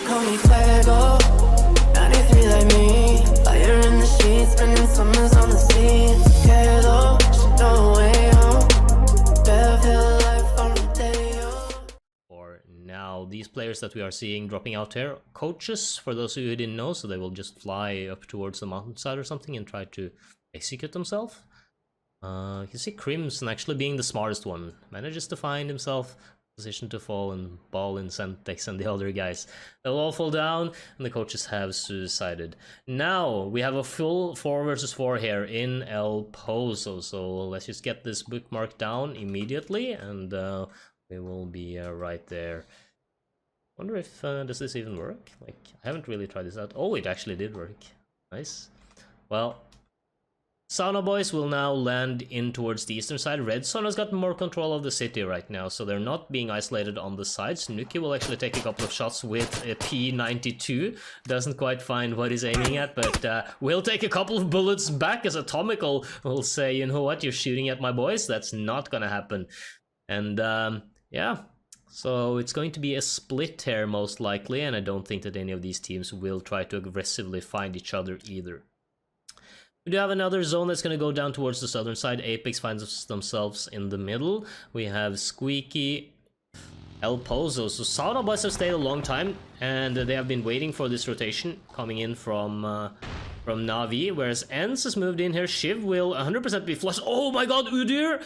Call me Fuego, 93 like me. Fire in the sheets, spending summers on the sea. Quedo, no way home. Better life on the day. For now, these players that we are seeing dropping out here, coaches, for those of you who didn't know, so they will just fly up towards the mountainside or something and try to execute themselves. You can see Crimson actually being the smartest one, manages to find himself position to fall and ball in Sentex and the other guys. They'll all fall down and the coaches have suicided. Now we have a full 4 versus 4 here in El Pozo, so let's just get this bookmark down immediately and we will be right there. Wonder if does this even work? Like, I haven't really tried this out. Oh, it actually did work. Nice. Well, Sauna Boys will now land in towards the eastern side. Red Sun has got more control of the city right now, so they're not being isolated on the sides. Nuki will actually take a couple of shots with a P92. Doesn't quite find what he's aiming at, but will take a couple of bullets back as Atomical will say, you know what, you're shooting at my boys? That's not gonna happen. And yeah, so it's going to be a split here most likely, and I don't think that any of these teams will try to aggressively find each other either. We do have another zone that's going to go down towards the southern side. Apex finds themselves in the middle. We have Squeaky, El Pozo. So Sauna Boys have stayed a long time, and they have been waiting for this rotation coming in from Navi, whereas Ens has moved in here. Shiv will 100% be flushed. Oh my god, Udyr!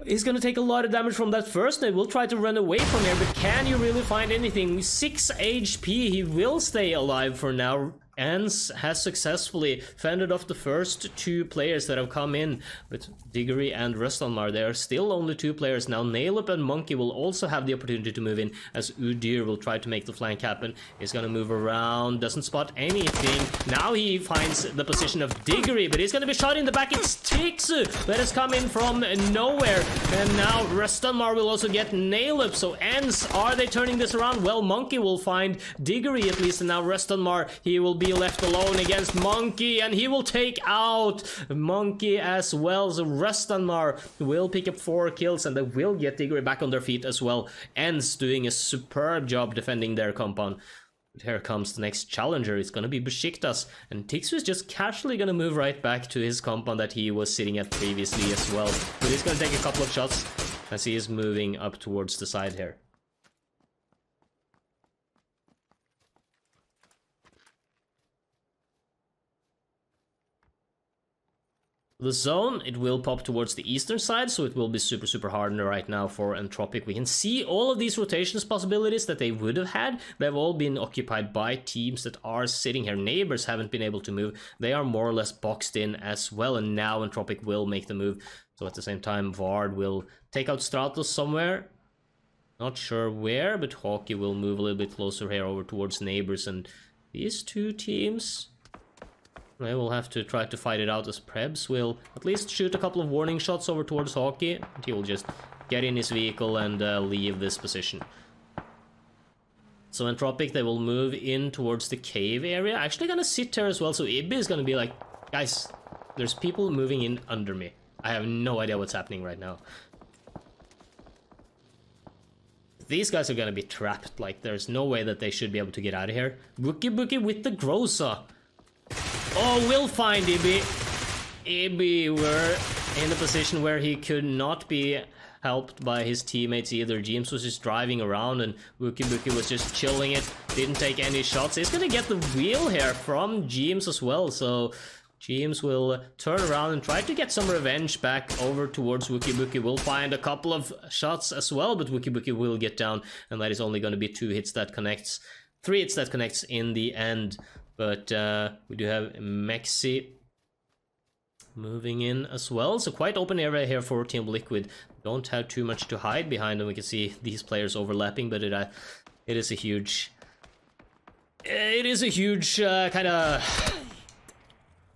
He's gonna take a lot of damage from that first. They will try to run away from here, but can you really find anything? 6 HP, he will stay alive for now. Ens has successfully fended off the first 2 players that have come in, but Diggory and Rustalmar, there are still only 2 players now. Nailup and Monkey will also have the opportunity to move in, as Udyr will try to make the flank happen. He's gonna move around, doesn't spot anything. Now he finds the position of Diggory, but he's gonna be shot in the back. It's Tixu that has come in from nowhere, and now Rustalmar will also get Nailup. So Ens, are they turning this around? Well, Monkey will find Diggory at least, and now Rustalmar, he will be left alone against Monkey, and he will take out Monkey as well. So Rustalmar will pick up 4 kills, and they will get Diggory back on their feet as well. Ens doing a superb job defending their compound. But here comes the next challenger. It's gonna be Besiktas, and Tixu is just casually gonna move right back to his compound that he was sitting at previously as well. But he's gonna take a couple of shots as he is moving up towards the side here. The zone, it will pop towards the eastern side, so it will be super hard right now for Entropic. We can see all of these rotations possibilities that they would have had. They've all been occupied by teams that are sitting here. Neighbors haven't been able to move. They are more or less boxed in as well, and now Entropic will make the move. So at the same time, Vard will take out Stratos somewhere. Not sure where, but Hawkeye will move a little bit closer here over towards Neighbors, and these 2 teams, they will have to try to fight it out, as Prebz will at least shoot a couple of warning shots over towards Hawkeye. He will just get in his vehicle and leave this position. So Entropic, they will move in towards the cave area. Actually gonna sit there as well, so Ibi is gonna be like, guys, there's people moving in under me. I have no idea what's happening right now. These guys are gonna be trapped. Like, there's no way that they should be able to get out of here. Bookie with the Groza. Oh, we'll find Ibi. Ibi were in a position where he could not be helped by his teammates either. Jeemzz was just driving around, and Bookie was just chilling it. Didn't take any shots. He's gonna get the wheel here from Jeemzz as well, so Jeemzz will turn around and try to get some revenge back over towards Wookie. Will find a couple of shots as well, but Wookie will get down, and that is only going to be 2 hits that connects. 3 hits that connects in the end. But we do have mxey moving in as well. So quite open area here for Team Liquid. Don't have too much to hide behind, and we can see these players overlapping, but it is a huge... It is a huge kind of...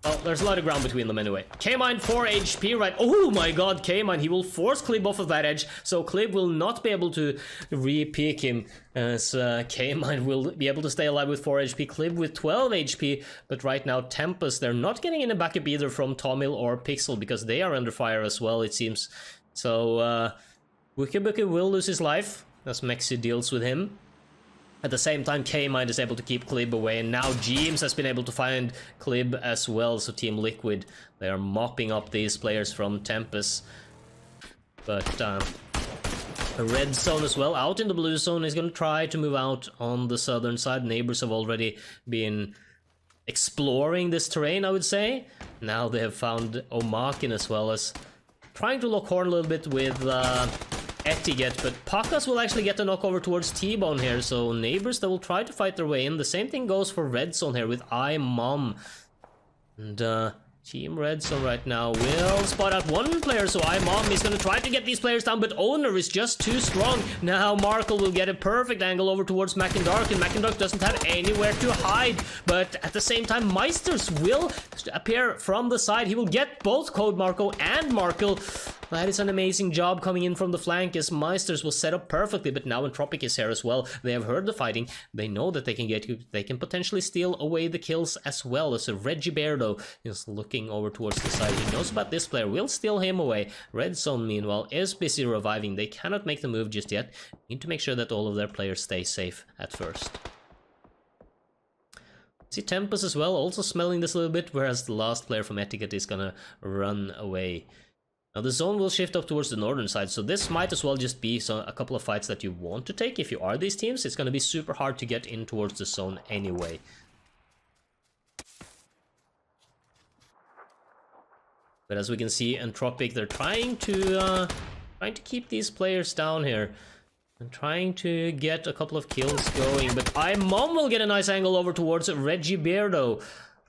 Oh, there's a lot of ground between them anyway. Kaymind 4 HP, right? Oh my god, Kaymind, he will force Klib off of that edge, so Klib will not be able to re-peek him, as Kaymind will be able to stay alive with 4 HP, Klib with 12 HP, but right now Tempest, they're not getting in a backup either from Tomil or Pixel, because they are under fire as well, it seems. So, Wookie will lose his life, as mxey deals with him. At the same time, Kaymind is able to keep Klib away, and now Jeemzz has been able to find Klib as well, so Team Liquid, they are mopping up these players from Tempest. But a red zone as well, out in the blue zone, is going to try to move out on the southern side. Neighbors have already been exploring this terrain, I would say. Now they have found Omakin as well, as trying to lock horn a little bit with Etiquette, but Pakas will actually get the knockover towards T-Bone here, so Neighbors, they will try to fight their way in. The same thing goes for Red Zone here with iMom. And Team Red Zone right now will spot out one player, so iMom is going to try to get these players down, but Owner is just too strong. Now Markle will get a perfect angle over towards Mackindark, and Mackindark doesn't have anywhere to hide, but at the same time, Meisters will appear from the side. He will get both Code Marco and Markle. That is an amazing job coming in from the flank, as Meisters was set up perfectly, but now Entropic is here as well. They have heard the fighting. They know that they can potentially steal away the kills as well, as Reggie Berdo is looking over towards the side. He knows about this player, will steal him away. Red Zone, meanwhile, is busy reviving. They cannot make the move just yet. Need to make sure that all of their players stay safe at first. See Tempest as well, also smelling this a little bit, whereas the last player from Etiquette is gonna run away. Now the zone will shift up towards the northern side, so this might as well just be a couple of fights that you want to take. If you are these teams, it's going to be super hard to get in towards the zone anyway. But as we can see, Entropic, they're trying to keep these players down here. And trying to get a couple of kills going, but iMom will get a nice angle over towards Reggie Beardo.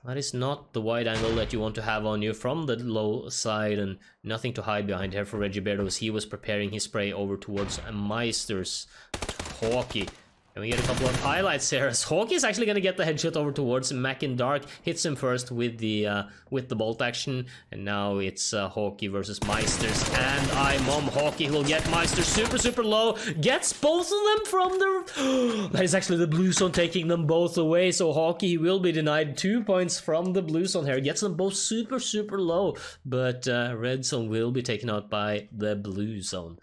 That is not the wide angle that you want to have on you from the low side, and nothing to hide behind here for Reggie Beardo as he was preparing his spray over towards Meisters. Hawkey. And we get a couple of highlights here, as Hawkey is actually going to get the headshot over towards Mackindark. Hits him first with the bolt action, and now it's Hawkey versus Meisters, and iMom. Hawkey will get Meisters super low, gets both of them from the... That is actually the blue zone taking them both away, so Hawkey will be denied 2 points from the blue zone here. Gets them both super low, but red zone will be taken out by the blue zone.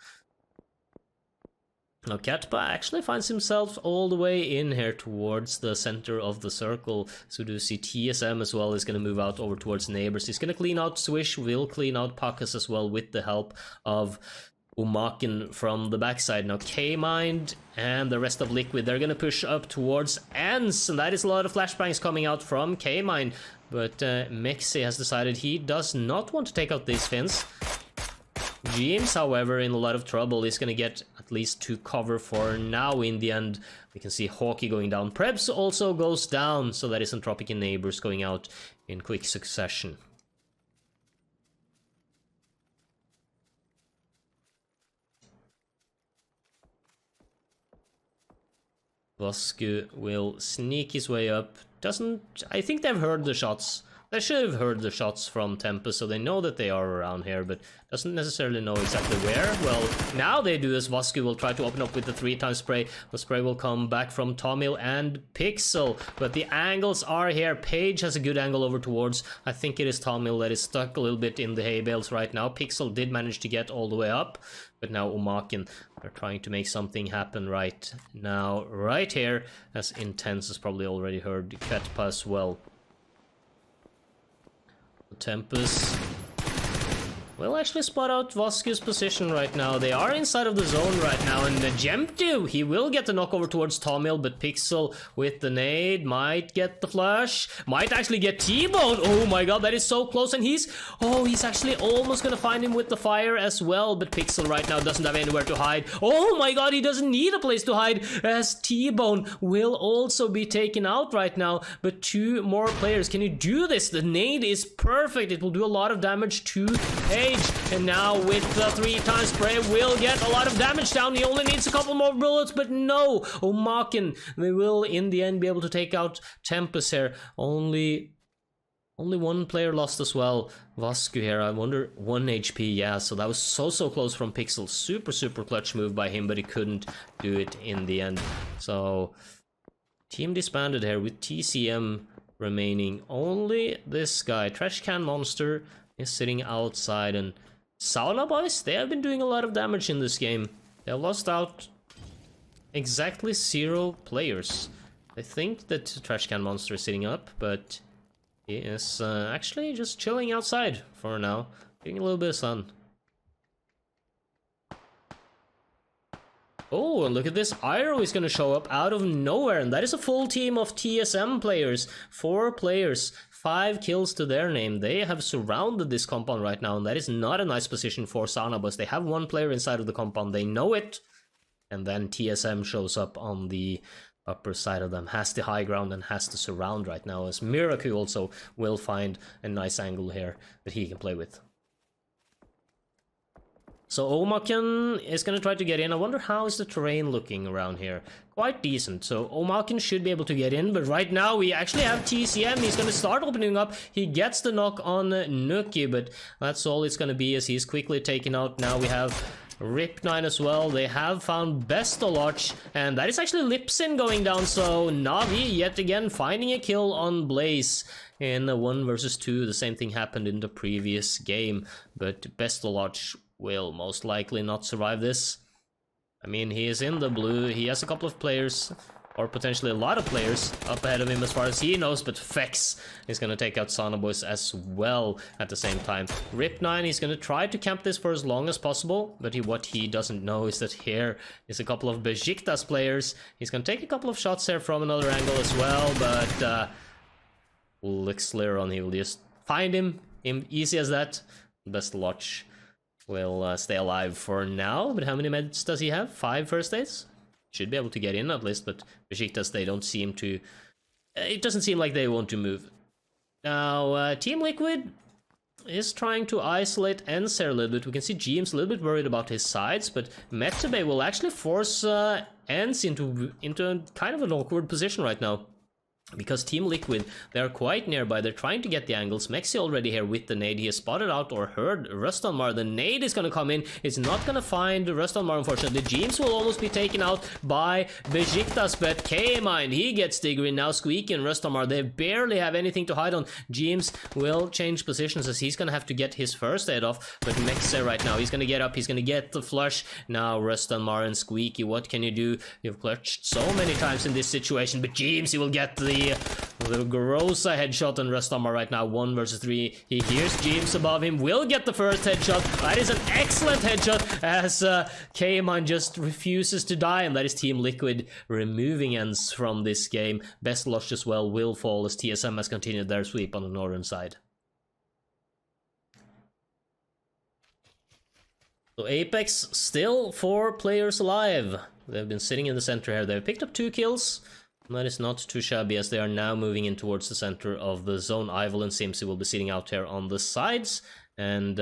Now Katpa actually finds himself all the way in here towards the center of the circle. So do see TSM as well is going to move out over towards Neighbors. He's going to clean out Swish, will clean out Pakas as well with the help of Umakin from the backside. Now Kaymind and the rest of Liquid, they're going to push up towards Ends, and that is a lot of flashbangs coming out from Kaymind. But mxey has decided he does not want to take out these fins. Jeemzz, however, in a lot of trouble. He's going to get at least 2 cover for now. In the end, we can see Hawkey going down. Prebz also goes down, so that is Entropic and Neighbors going out in quick succession. Vasku will sneak his way up. I think they've heard the shots. They should have heard the shots from Tempest, so they know that they are around here, but doesn't necessarily know exactly where. Well, now they do, as Vasku will try to open up with the 3-time spray. The spray will come back from Tomil and Pixel, but the angles are here. Page has a good angle over towards, I think it is Tomil that is stuck a little bit in the hay bales right now. Pixel did manage to get all the way up, but now Umakin are trying to make something happen right now, right here, as Intense has probably already heard Katpa as well. Tempest will actually spot out Vasku's position right now. They are inside of the zone right now, and Jemtu, he will get the knockover towards Tomil, but Pixel with the nade might get the flash, might actually get T-Bone. Oh my god, that is so close, and he's actually almost gonna find him with the fire as well, but Pixel right now doesn't have anywhere to hide. Oh my god, he doesn't need a place to hide, as T-Bone will also be taken out right now, but 2 more players. Can you do this? The nade is perfect. It will do a lot of damage to Page, and now with the 3-time spray will get a lot of damage down. He only needs a couple more bullets, but no, Umakin, they will in the end be able to take out Tempest here. Only 1 player lost as well. Vasku here, I wonder, 1 HP, yeah, so that was so close from Pixel. Super clutch move by him, but he couldn't do it in the end. So team disbanded here with TCM remaining. Only this guy, Trash Can Monster, is sitting outside, and Sauna boys, they have been doing a lot of damage in this game. They have lost out exactly 0 players. I think that Trash Can Monster is sitting up, but he is actually just chilling outside for now, getting a little bit of sun. Oh, and look at this. Iroh is going to show up out of nowhere, and that is a full team of TSM players. 4 players, 5 kills to their name. They have surrounded this compound right now, and that is not a nice position for Sanabus. They have 1 player inside of the compound, they know it. And then TSM shows up on the upper side of them, has the high ground and has to surround right now, as Miraku also will find a nice angle here that he can play with. So Omaken is going to try to get in. I wonder how is the terrain looking around here. Quite decent. So Omaken should be able to get in, but right now we actually have TCM. He's going to start opening up. He gets the knock on Nuki, but that's all it's going to be as he's quickly taken out. Now we have Rip9 as well. They have found Bestoloch, and that is actually Lipsin going down. So Navi yet again finding a kill on Blaze in 1 versus 2. The same thing happened in the previous game, but Bestoloch will most likely not survive this. I mean, he is in the blue. He has a couple of players, or potentially a lot of players, up ahead of him as far as he knows, but Fex is going to take out Sonoboys as well at the same time. Rip9, he's going to try to camp this for as long as possible, but what he doesn't know is that here is a couple of Besiktas players. He's going to take a couple of shots here from another angle as well, but Skleran, he will just find him easy as that. Bestoloch will stay alive for now, but how many meds does he have? 5 first aids? Should be able to get in at least, but Besiktas, they don't seem to... It doesn't seem like they want to move. Now, Team Liquid is trying to isolate Enser a little bit. We can see Jeemzz a little bit worried about his sides, but mxey will actually force Ens into kind of an awkward position right now. Because Team Liquid, they're quite nearby, they're trying to get the angles. mxey already here with the nade, he has spotted out or heard Rustalmar. The nade is gonna come in, it's not gonna find Rustalmar unfortunately. Jeemzz will almost be taken out by Besiktas, but Kaymind, he gets the green. Now Squeaky and Rustalmar, they barely have anything to hide on. Jeemzz will change positions as he's gonna have to get his first aid off, but mxey right now, he's gonna get up, he's gonna get the flush. Now Rustalmar and Squeaky, what can you do? You've clutched so many times in this situation, but Jeemzz, he will get the Grossa headshot on Rustalmar right now. 1 versus 3. He hears Jeemzz above him, will get the first headshot. That is an excellent headshot as Kaymind just refuses to die, and that is Team Liquid removing Ens from this game. Bestoloch as well will fall as TSM has continued their sweep on the northern side. So Apex still 4 players alive. They've been sitting in the center here. They've picked up 2 kills. That is not too shabby as they are now moving in towards the center of the zone. Ival and mxey will be sitting out here on the sides, and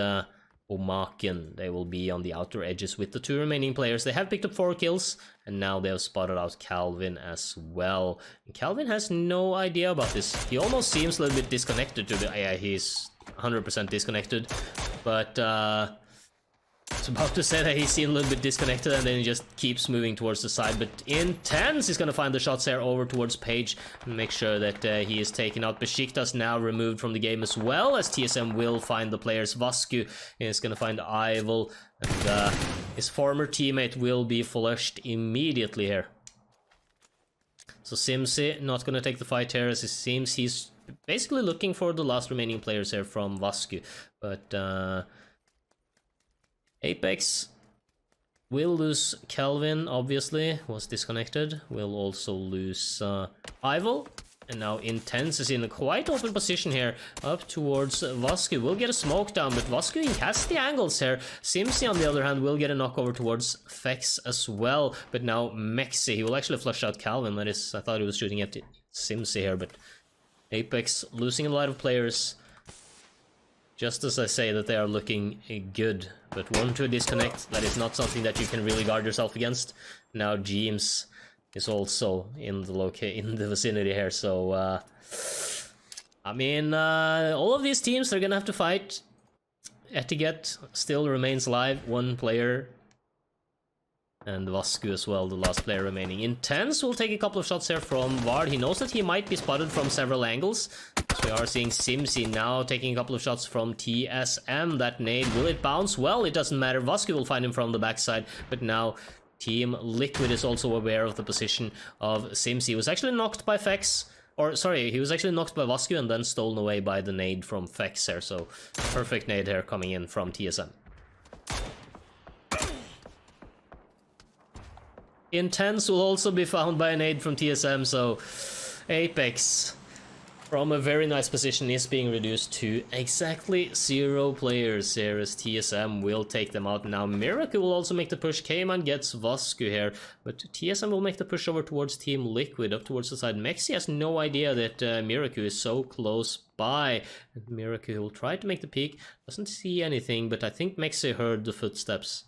Omaken, they will be on the outer edges with the 2 remaining players. They have picked up 4 kills, and now they have spotted out Calvin as well. And Calvin has no idea about this. He almost seems a little bit disconnected to the... Yeah, he's 100% disconnected, but I was about to say that he seemed a little bit disconnected, and then he just keeps moving towards the side. But Intense is going to find the shots there over towards Page and make sure that he is taken out. Besiktas now removed from the game as well, as TSM will find the players. Vasku is going to find Ival, and his former teammate will be flushed immediately here. So mxey not going to take the fight here, as it seems he's basically looking for the last remaining players here from Vasku. But Apex will lose Calvin, obviously, was disconnected. Will also lose Ival. And now Intense is in a quite open position here, up towards Vasku. Will get a smoke down, but Vasku, he has the angles here. mxey, on the other hand, will get a knock over towards Fex as well. But now mxey, he will actually flush out Calvin. That is, I thought he was shooting at mxey here, but Apex losing a lot of players. Just as I say that they are looking good, but 1-2 disconnect, that is not something that you can really guard yourself against. Now Jeemzz is also in the vicinity here, so I mean, all of these teams are gonna have to fight. Etiquette still remains alive, 1 player, and Vasku as well, the last player remaining. Intense will take a couple of shots here from Vard. He knows that he might be spotted from several angles. So we are seeing mxey now taking a couple of shots from TSM. That nade, will it bounce? Well, it doesn't matter. Vasku will find him from the backside. But now Team Liquid is also aware of the position of Jeemzz. He was actually knocked by Fex. Or, sorry, he was actually knocked by Vascu and then stolen away by the nade from Fex here. So, perfect nade here coming in from TSM. Intense will also be found by a nade from TSM, so Apex, from a very nice position, is being reduced to exactly 0 players here as TSM will take them out. Now Miracle will also make the push. Kaymind gets Vascu here, but TSM will make the push over towards Team Liquid, up towards the side. mxey has no idea that Miracle is so close by. And Miracle will try to make the peek, doesn't see anything, but I think mxey heard the footsteps.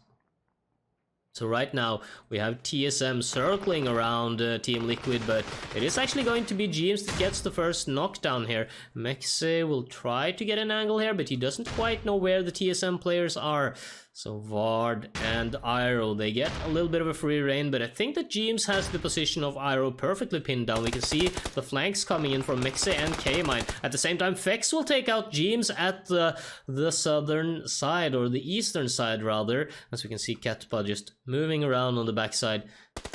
So right now we have TSM circling around Team Liquid, but it is actually going to be Jeemzz that gets the first knockdown here. mxey will try to get an angle here, but he doesn't quite know where the TSM players are. So Vard and Iroh, they get a little bit of a free reign, but I think that Jeemzz has the position of Iroh perfectly pinned down. We can see the flanks coming in from mxey and Kaymind. At the same time, Fex will take out Jeemzz at the southern side, or the eastern side rather, as we can see Katpa just moving around on the backside.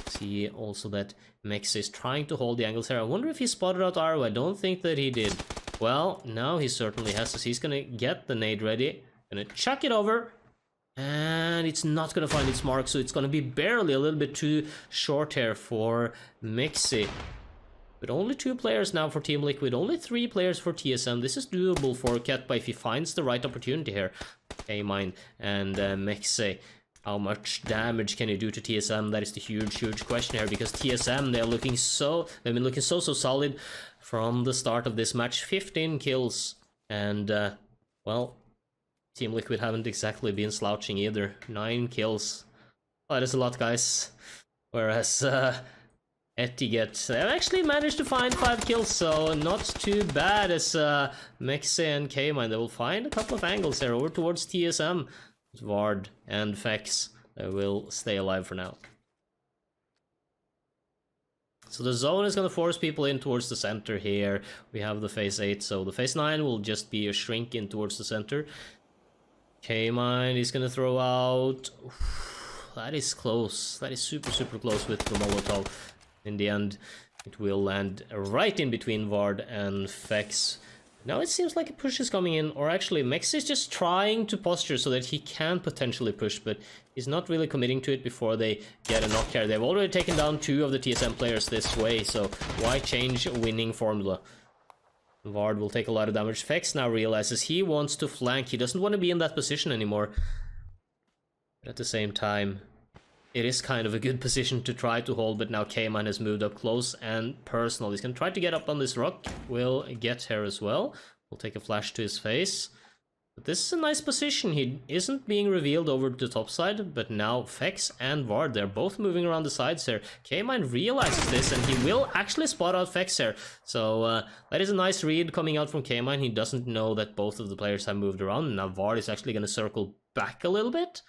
See also that mxey is trying to hold the angles here. I wonder if he spotted out Iroh. I don't think that he did. Well, now he certainly has this. He's gonna get the nade ready, gonna chuck it over. And it's not going to find its mark, so it's going to be barely a little bit too short here for mxey. But only 2 players now for Team Liquid, only 3 players for TSM. This is doable for Katpa if he finds the right opportunity here. Kaymind and mxey. How much damage can you do to TSM? That is the huge question here, because TSM, they've been looking so solid from the start of this match. 15 kills, and well, Team Liquid haven't exactly been slouching either. 9 kills. Oh, that is a lot, guys. Whereas Etiget, they've actually managed to find 5 kills, so not too bad as mxey and Kaymind. They will find a couple of angles there over towards TSM. Vard and Fex, they will stay alive for now. So the zone is going to force people in towards the center here. We have the phase 8, so the phase 9 will just be a shrink in towards the center. Kaymind is going to throw out. That is close. That is super close with the Molotov. In the end, it will land right in between Vard and Fex. Now it seems like a push is coming in, or actually mxey is just trying to posture so that he can potentially push, but he's not really committing to it before they get a knock here. They've already taken down 2 of the TSM players this way, so why change a winning formula? Vard will take a lot of damage. Fex now realizes he wants to flank. He doesn't want to be in that position anymore. But at the same time, it is kind of a good position to try to hold, but now Kaymind has moved up close and personal. He's going to try to get up on this rock. Will get here as well. We'll take a flash to his face. But this is a nice position. He isn't being revealed over to the top side, but now Fex and Vard, they're both moving around the sides here. Kaymind realizes this, and he will actually spot out Fex here. So that is a nice read coming out from Kaymind. He doesn't know that both of the players have moved around. Now Vard is actually going to circle back a little bit.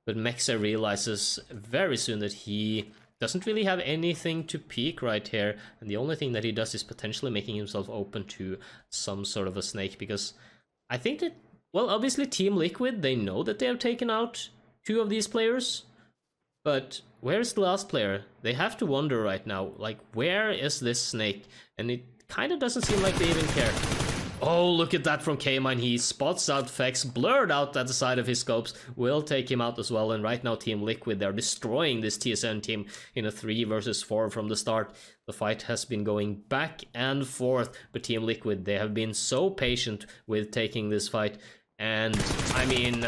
But mxey realizes very soon that he doesn't really have anything to peek right here. And the only thing that he does is potentially making himself open to some sort of a snake, because I think that, well, obviously Team Liquid, they know that they have taken out 2 of these players, but where's the last player? They have to wonder right now, like, where is this snake? And it kind of doesn't seem like they even care. Oh, look at that from Kaymind. He spots out Fex, blurred out at the side of his scopes, will take him out as well. And right now Team Liquid, they're destroying this TSM team in a 3 versus 4 from the start. The fight has been going back and forth, but Team Liquid, they have been so patient with taking this fight. And I mean,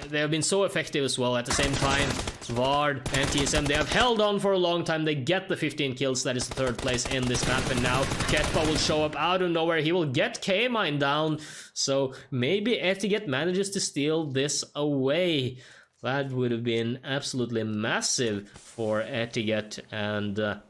they have been so effective as well. At the same time, Vard and TSM, they have held on for a long time. They get the 15 kills. That is the 3rd place in this map. And now Katpa will show up out of nowhere. He will get Kaymind down. So maybe Etiget manages to steal this away. That would have been absolutely massive for Etiget. And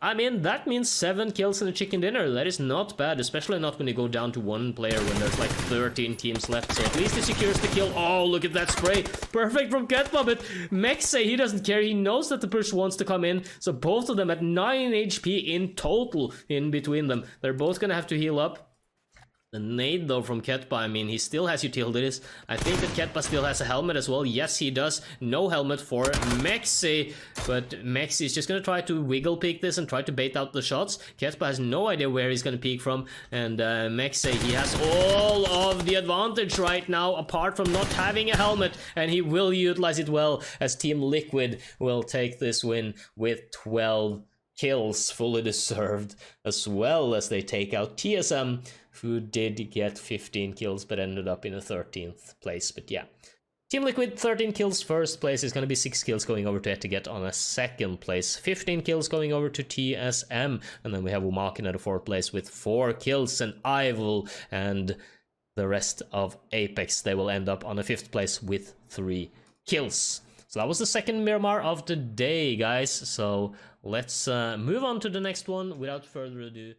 I mean, that means 7 kills in a chicken dinner. That is not bad, especially not when you go down to 1 player when there's like 13 teams left. So at least he secures the kill. Oh, look at that spray. Perfect from Katpa, but mxey, he doesn't care. He knows that the push wants to come in. So both of them at 9 HP in total in between them. They're both gonna have to heal up. The nade though from Ketpa, I mean, he still has utilities. I think that Ketpa still has a helmet as well. Yes, he does. No helmet for mxey, but mxey is just gonna try to wiggle peek this and try to bait out the shots. Ketpa has no idea where he's gonna peek from, and mxey, he has all of the advantage right now, apart from not having a helmet, and he will utilize it well, as Team Liquid will take this win with 12 kills, fully deserved, as well as they take out TSM, who did get 15 kills but ended up in a 13th place. But yeah, Team Liquid 13 kills, first place. Is going to be 6 kills going over to Etiquette on a second place, 15 kills going over to TSM, and then we have Umakin at a 4th place with 4 kills, and Ival and the rest of Apex, they will end up on a 5th place with 3 kills. So that was the second Miramar of the day, guys. So let's move on to the next one without further ado.